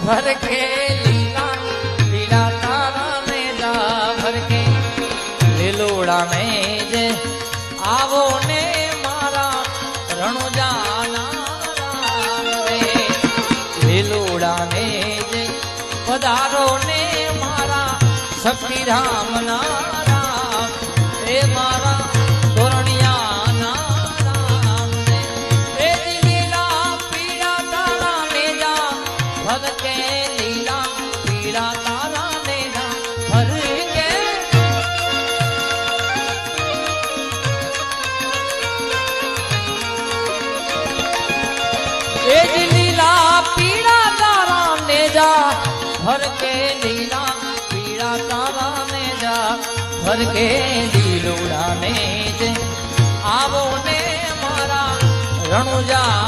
भर के लीला पीड़ा तारा ने जा भर के લીલુડા ને જે આવો ને મારા રણુજાના રે લીલુડા ને જે પધારો ને મારા શક્તિરામ ના રામ એ મારા भर के लीला पीड़ा तारा ने जा भर के लीलोड़ा ने जे आवो ने मारा रણુજા